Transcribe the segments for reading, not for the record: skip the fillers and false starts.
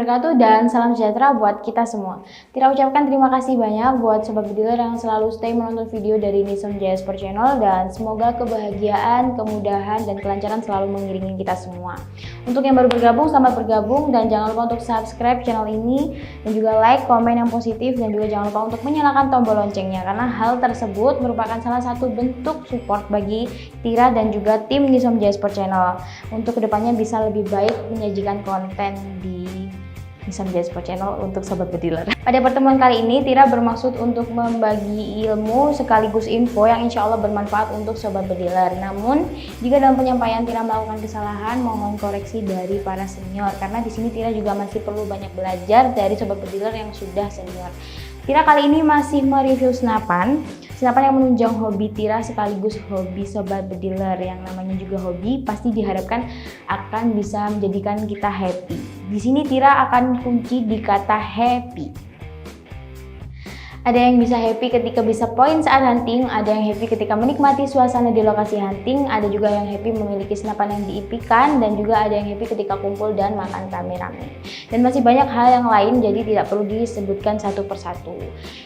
wabarakatuh dan salam sejahtera buat kita semua. Tira ucapkan terima kasih banyak buat Sobat Bediler yang selalu stay menonton video dari Nison Jaya Sport Channel dan semoga kebahagiaan, kemudahan, dan kelancaran selalu mengiringi kita semua. Untuk yang baru bergabung, selamat bergabung dan jangan lupa untuk subscribe channel ini dan juga like, komen yang positif dan juga jangan lupa untuk menyalakan tombol loncengnya karena hal tersebut merupakan salah satu bentuk support bagi Tira dan juga tim Nison Jaya Sport Channel untuk kedepannya bisa lebih baik menyajikan konten di Nison Jaya Sport Channel untuk Sobat Bediler. Pada pertemuan kali ini, Tira bermaksud untuk membagi ilmu sekaligus info yang insya Allah bermanfaat untuk Sobat Bediler. Namun, jika dalam penyampaian Tira melakukan kesalahan, mohon koreksi dari para senior. Karena di sini Tira juga masih perlu banyak belajar dari Sobat Bediler yang sudah senior. Tira kali ini masih mereview senapan yang menunjang hobi Tira sekaligus hobi Sobat Bediler. Yang namanya juga hobi pasti diharapkan akan bisa menjadikan kita happy. Di sini Tira akan kunci di kata happy. Ada yang bisa happy ketika bisa poin saat hunting, ada yang happy ketika menikmati suasana di lokasi hunting, ada juga yang happy memiliki senapan yang diimpikan, dan juga ada yang happy ketika kumpul dan makan rame-rame. Dan masih banyak hal yang lain, jadi tidak perlu disebutkan satu persatu.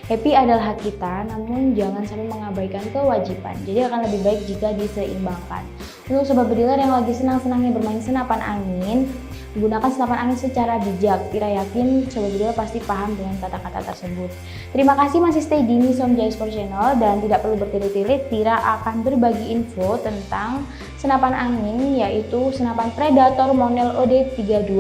Happy adalah hak kita, namun jangan sampai mengabaikan kewajiban. Jadi akan lebih baik jika diseimbangkan. Untuk Sobat Bediler yang lagi senang-senangnya bermain senapan angin, gunakan senapan angin secara bijak. Tira yakin Sobat Bediler pasti paham dengan kata-kata tersebut. Terima kasih masih stay di Nison Jaya Sport Channel dan tidak perlu bertele-tele, Tira akan berbagi info tentang senapan angin yaitu senapan Predator Monel OD32.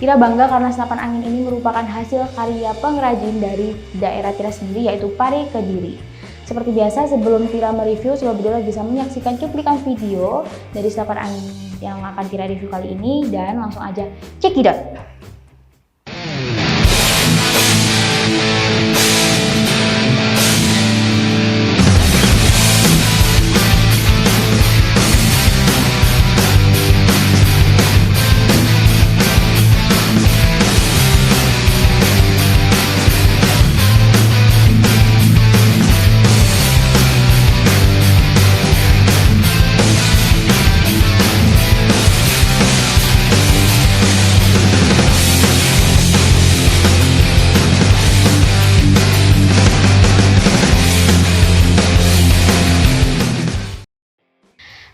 Tira bangga karena senapan angin ini merupakan hasil karya pengrajin dari daerah Tira sendiri yaitu Pare Kediri. Seperti biasa, sebelum Tira mereview, Sobat Bediler bisa menyaksikan cuplikan video dari senapan angin yang akan Tira review kali ini dan langsung aja cekidot.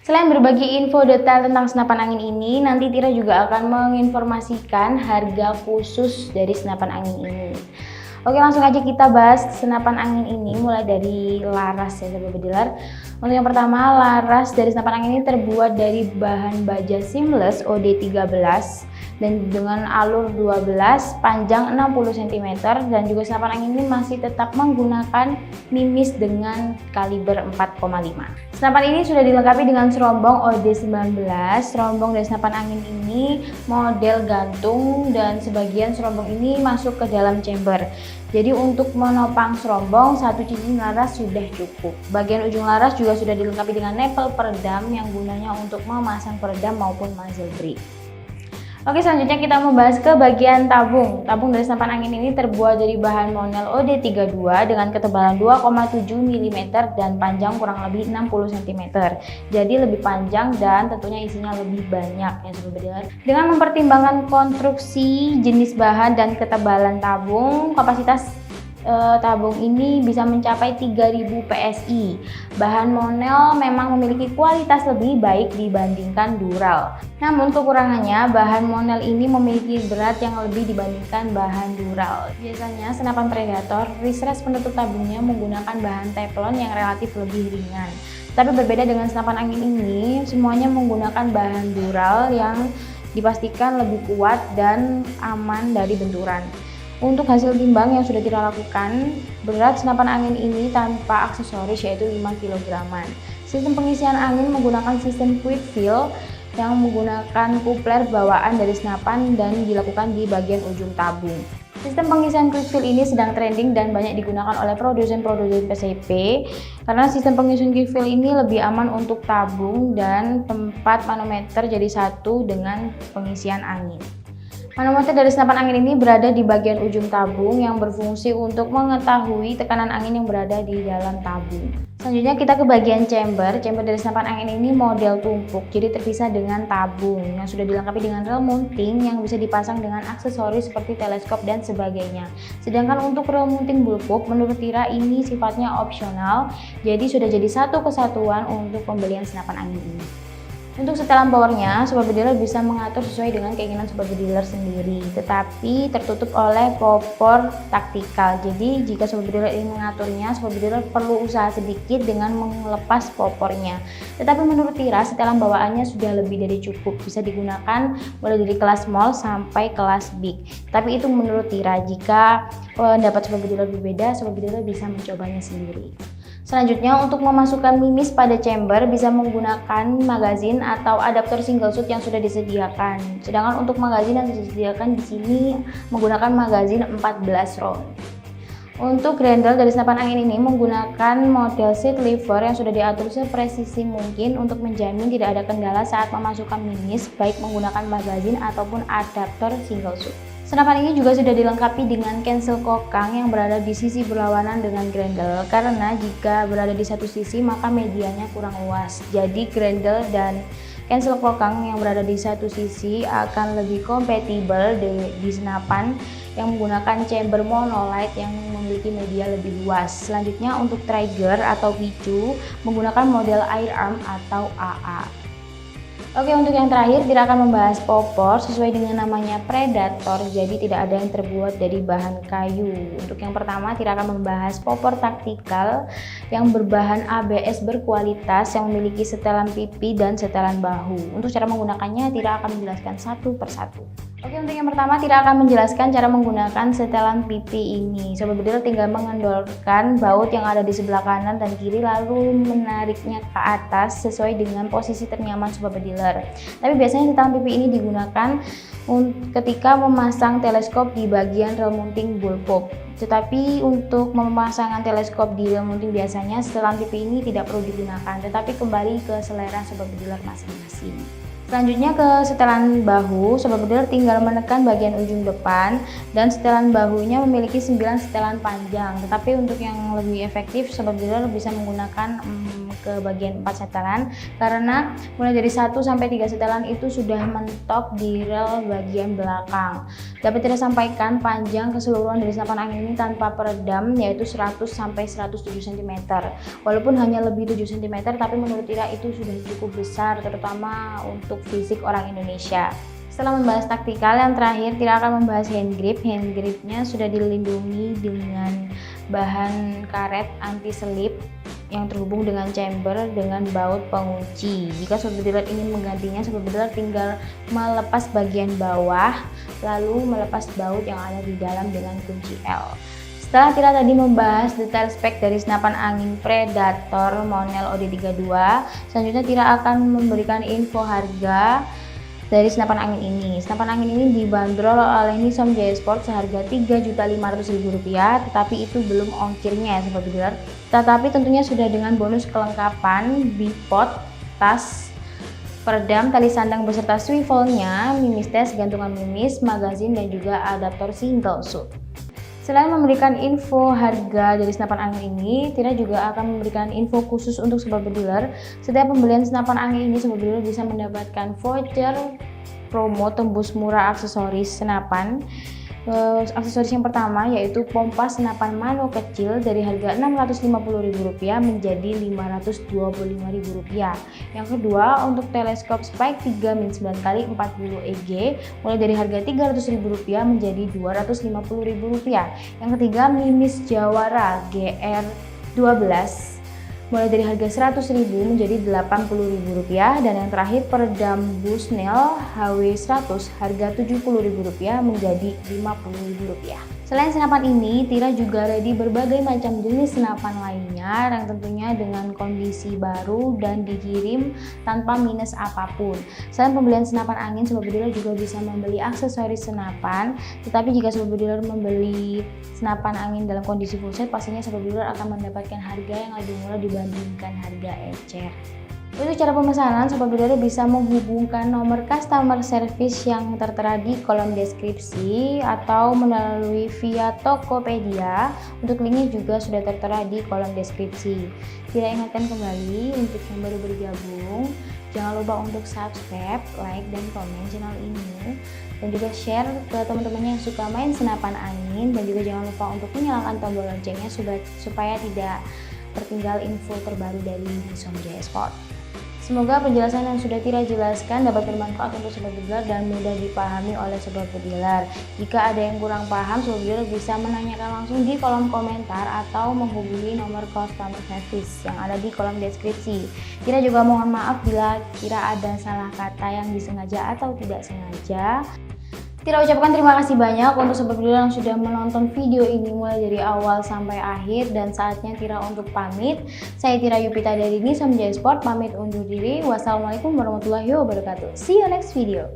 Selain berbagi info detail tentang senapan angin ini, nanti Tira juga akan menginformasikan harga khusus dari senapan angin ini. Oke, langsung aja kita bahas senapan angin ini mulai dari laras ya Sobat Bediler. Untuk yang pertama, laras dari senapan angin ini terbuat dari bahan baja seamless OD13 dan dengan alur 12, panjang 60 cm dan juga senapan angin ini masih tetap menggunakan mimis dengan kaliber 4,5. Senapan ini sudah dilengkapi dengan serombong OD19. Serombong dari senapan angin ini model gantung dan sebagian serombong ini masuk ke dalam chamber. Jadi untuk menopang serombong, satu cincin laras sudah cukup. Bagian ujung laras juga sudah dilengkapi dengan nepel peredam yang gunanya untuk memasang peredam maupun muzzle brake. Oke, selanjutnya kita membahas ke bagian tabung. Tabung dari senapan angin ini terbuat dari bahan Monel OD32 dengan ketebalan 2,7 mm dan panjang kurang lebih 60 cm. Jadi lebih panjang dan tentunya isinya lebih banyak ya Sobat Bediler. Dengan mempertimbangkan konstruksi, jenis bahan dan ketebalan tabung, kapasitas tabung ini bisa mencapai 3000 PSI. Bahan Monel memang memiliki kualitas lebih baik dibandingkan Dural. Namun kekurangannya, bahan Monel ini memiliki berat yang lebih dibandingkan bahan Dural. Biasanya senapan Predator, ristres penutup tabungnya menggunakan bahan teflon yang relatif lebih ringan. Tapi berbeda dengan senapan angin ini, semuanya menggunakan bahan Dural yang dipastikan lebih kuat dan aman dari benturan. Untuk hasil timbang yang sudah Tira lakukan, berat senapan angin ini tanpa aksesoris yaitu 5 kg. Sistem pengisian angin menggunakan sistem quick fill yang menggunakan kupler bawaan dari senapan dan dilakukan di bagian ujung tabung. Sistem pengisian quick fill ini sedang trending dan banyak digunakan oleh produsen-produsen PCP karena sistem pengisian quick fill ini lebih aman untuk tabung dan tempat manometer jadi satu dengan pengisian angin. Manometer dari senapan angin ini berada di bagian ujung tabung yang berfungsi untuk mengetahui tekanan angin yang berada di dalam tabung. Selanjutnya kita ke bagian chamber. Chamber dari senapan angin ini model tumpuk, jadi terpisah dengan tabung yang sudah dilengkapi dengan rel mounting yang bisa dipasang dengan aksesoris seperti teleskop dan sebagainya. Sedangkan untuk rel mounting bullpup menurut Tira ini sifatnya opsional, jadi sudah jadi satu kesatuan untuk pembelian senapan angin ini. Untuk setelan powernya, sobat bediler bisa mengatur sesuai dengan keinginan sobat bediler sendiri, tetapi tertutup oleh popor taktikal. Jadi jika sobat bediler ingin mengaturnya, sobat bediler perlu usaha sedikit dengan melepas popornya. Tetapi menurut Tira, setelan bawaannya sudah lebih dari cukup, bisa digunakan mulai dari kelas small sampai kelas big. Tapi itu menurut Tira, jika pendapat sobat bediler berbeda, sobat bediler bisa mencobanya sendiri. Selanjutnya, untuk memasukkan mimis pada chamber bisa menggunakan magazin atau adaptor single shoot yang sudah disediakan. Sedangkan untuk magazin yang disediakan di sini menggunakan magazin 14 round. Untuk grendel dari senapan angin ini menggunakan model seat lever yang sudah diatur sepresisi mungkin untuk menjamin tidak ada kendala saat memasukkan mimis, baik menggunakan magazin ataupun adaptor single shoot. Senapan ini juga sudah dilengkapi dengan cancel kokang yang berada di sisi berlawanan dengan grendel, karena jika berada di satu sisi maka medianya kurang luas. Jadi grendel dan cancel kokang yang berada di satu sisi akan lebih kompatibel di senapan yang menggunakan chamber monolight yang memiliki media lebih luas. Selanjutnya untuk trigger atau picu menggunakan model air arm atau AA. Oke, untuk yang terakhir Tira akan membahas popor sesuai dengan namanya Predator, jadi tidak ada yang terbuat dari bahan kayu. Untuk yang pertama Tira akan membahas popor taktikal yang berbahan ABS berkualitas yang memiliki setelan pipi dan setelan bahu. Untuk cara menggunakannya Tira akan menjelaskan satu persatu. Oke, untuk yang pertama Tira akan menjelaskan cara menggunakan setelan pipi ini. Sobat bediler tinggal mengendorkan baut yang ada di sebelah kanan dan kiri lalu menariknya ke atas sesuai dengan posisi ternyaman sobat bediler. Tapi biasanya setelan pipi ini digunakan ketika memasang teleskop di bagian rel mounting bullpup. Tetapi untuk pemasangan teleskop di rel mounting biasanya setelan pipi ini tidak perlu digunakan, tetapi kembali ke selera sobat bediler masing-masing. Selanjutnya ke setelan bahu, sobat bediler tinggal menekan bagian ujung depan dan setelan bahunya memiliki 9 setelan panjang. Tetapi untuk yang lebih efektif sobat bediler bisa menggunakan ke bagian 4 setelan, karena mulai dari 1 sampai 3 setelan itu sudah mentok di rel bagian belakang. Dapat Tira sampaikan panjang keseluruhan dari senapan angin ini tanpa peredam yaitu 100 sampai 107 cm. Walaupun hanya lebih 7 cm, tapi menurut Tira itu sudah cukup besar, terutama untuk fisik orang Indonesia. Setelah membahas taktikal, yang terakhir Tira akan membahas hand grip. Hand gripnya sudah dilindungi dengan bahan karet anti selip yang terhubung dengan chamber dengan baut pengunci. Jika sobat bediler ingin menggantinya, sobat bediler tinggal melepas bagian bawah lalu melepas baut yang ada di dalam dengan kunci L. Setelah Tira tadi membahas detail spek dari senapan angin Predator Monel OD32, selanjutnya Tira akan memberikan info harga dari senapan angin ini. Senapan angin ini dibanderol oleh Nisom Jaya Sport seharga Rp3.500.000, tetapi itu belum ongkirnya ya sobat bediler. Tetapi tentunya sudah dengan bonus kelengkapan bipod, tas, peredam, tali sandang beserta swivelnya, mimis tes, gantungan mimis, magazin, dan juga adaptor single shoot. Selain memberikan info harga dari senapan angin ini, Tira juga akan memberikan info khusus untuk sobat bediler. Setiap pembelian senapan angin ini, sobat bediler bisa mendapatkan voucher promo tembus murah aksesoris senapan. Aksesoris yang pertama yaitu pompa senapan mano kecil dari harga Rp650.000 menjadi Rp525.000. Yang kedua, untuk teleskop Spike 3-9 x 40 EG mulai dari harga Rp300.000 menjadi Rp250.000. Yang ketiga, mimis Jawara GR12 mulai dari harga Rp100.000 menjadi Rp80.000, dan yang terakhir peredam Bushnell HW100 harga Rp70.000 menjadi Rp50.000. Selain senapan ini, Tira juga ready berbagai macam jenis senapan lainnya yang tentunya dengan kondisi baru dan dikirim tanpa minus apapun. Selain pembelian senapan angin, sobat bediler juga bisa membeli aksesoris senapan. Tetapi jika sobat bediler membeli senapan angin dalam kondisi full set, pastinya sobat bediler akan mendapatkan harga yang lebih murah dibandingkan harga ecer. Untuk cara pemesanan, Sobat Bidadari bisa menghubungkan nomor customer service yang tertera di kolom deskripsi atau melalui via Tokopedia. Untuk linknya juga sudah tertera di kolom deskripsi. Kita ingatkan kembali untuk yang baru bergabung, jangan lupa untuk subscribe, like, dan komen channel ini. Dan juga share ke teman-temannya yang suka main senapan angin. Dan juga jangan lupa untuk menyalakan tombol loncengnya supaya tidak tertinggal info terbaru dari Nisom Jaya Sport. Semoga penjelasan yang sudah Tira jelaskan dapat bermanfaat untuk Sobat Dealer dan mudah dipahami oleh Sobat Dealer. Jika ada yang kurang paham, Sobat Dealer bisa menanyakan langsung di kolom komentar atau menghubungi nomor customer service yang ada di kolom deskripsi. Tira juga mohon maaf bila Tira ada salah kata yang disengaja atau tidak sengaja. Tira ucapkan terima kasih banyak untuk Sobat Bidadari yang sudah menonton video ini mulai dari awal sampai akhir, dan saatnya Tira untuk pamit. Saya Tira Yupita dari Nisom Jaya Sport, pamit undur diri. Wassalamualaikum warahmatullahi wabarakatuh. See you next video.